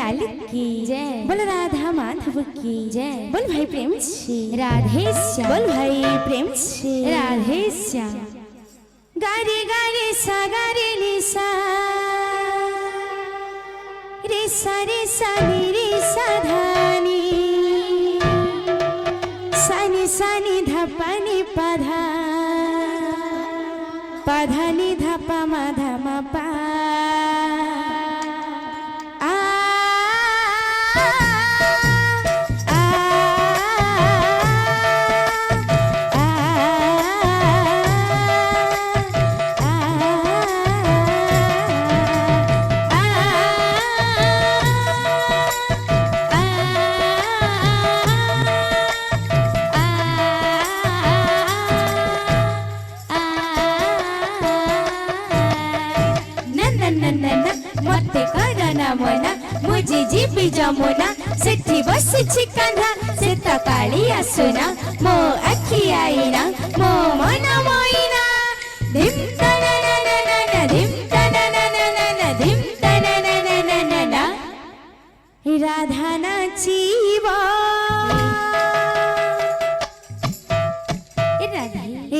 लाल की जय, बोल राधा माधव की जय, बोल भाई प्रेम से राधे श्याम, बोल भाई प्रेम से राधे श्याम। गारे गारे सा गारे नि सा रे सा नि रे सा धा नि सा नि धा पा नि पा धा नि धा पा मा धा मा पा। मुझे जीपी जमुना सेठी बसी कान्हा से काली आसुना मो आखि आईना मो मन मोइना धिम तना ना ना ना ना धिम तना ना ना ना ना धिम तना ना ना ना ना ना। राधा नाचिबा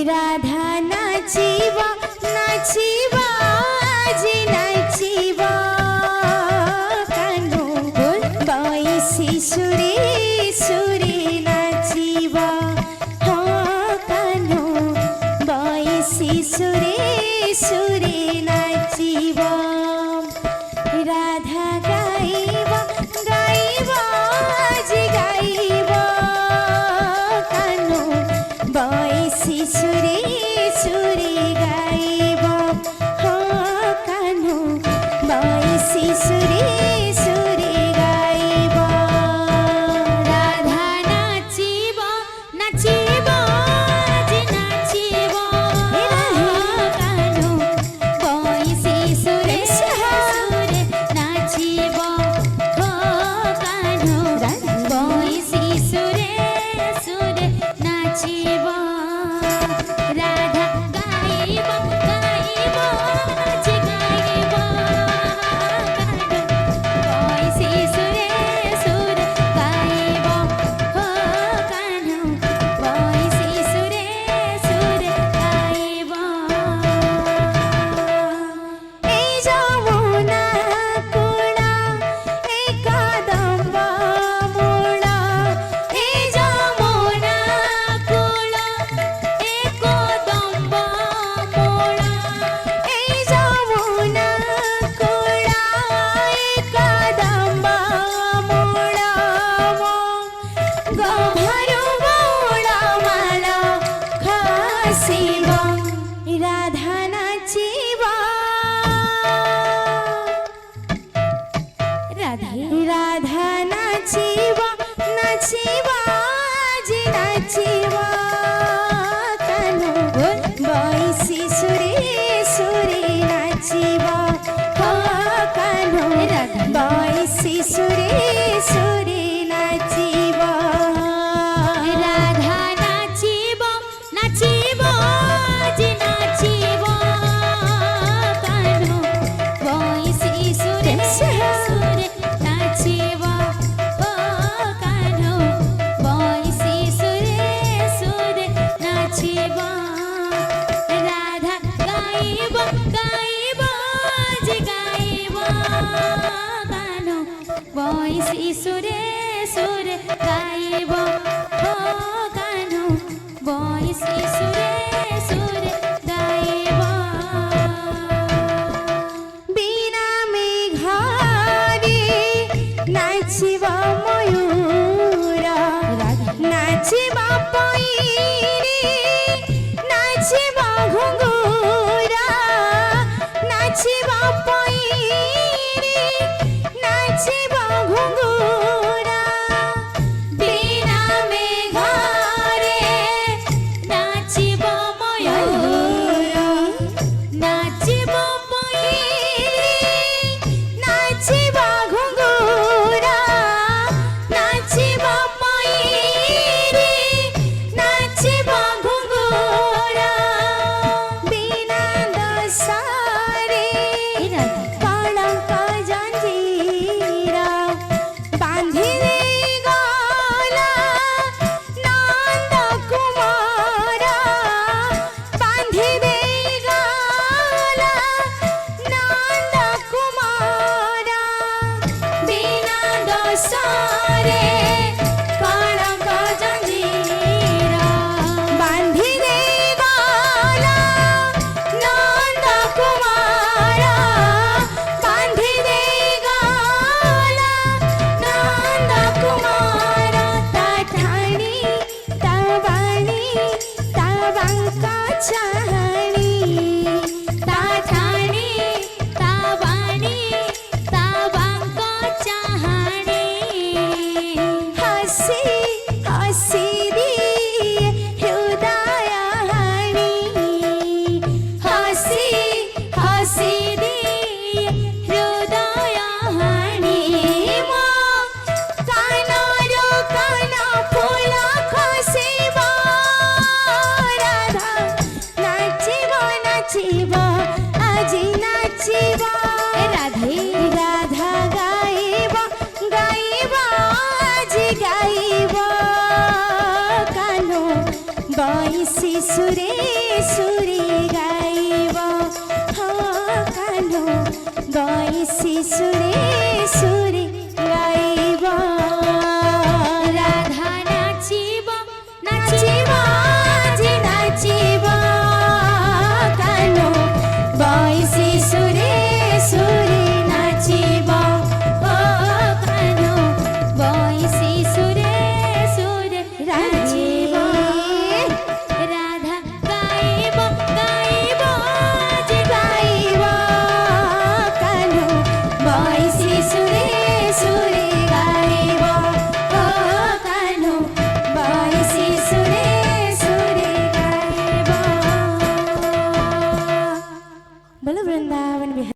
राधा नाचिबा नाचिबा जी नाचिबा सुरे सुरे नाचिबा हो कान्हो बयसी सुरे सुरे नाचिबा। राधा गाइबा गाइबा जी गाइबा कान्हो बयसी सुरे सुरे गाइबा हो कान्हो बयसी सुरे राधा नाचिबा नाचिबा जी नाचिबा कान्हो बयसी सुरे सुरे नाचिबा हो कान्हो बयसी सुरे सुरे नाचिबा। राधा नाचिबा नाचिबा जी नाचिबा कान्हो बयसी सुरे सुरे नाचिबा हो कान्हो बयसी सुरे सुरे नाचिबा। राधा गाइबा गाइबा जी गाइबा कान्हो बयसी सुरे सुरे गाइबा हो कान्हो बयसी सुरे सुरे गाइबा। बिना मेघारे नाचिबा मयूरा नाचिबा पैरी नाचिबा घुंगुरा नाचिबा पैरी नाचिबा घुंगुरा। बिना मेघारे नाचिबा मयूरा नाचिबा पैरी नाचिबा घुंगुरा नाचिबा पैरी नाचिबा घुंगुरा। बिना दसारे कलंक जंजीरा সুরে সুরে গাইব, হ্যাঁ কানো বয়সী সুরে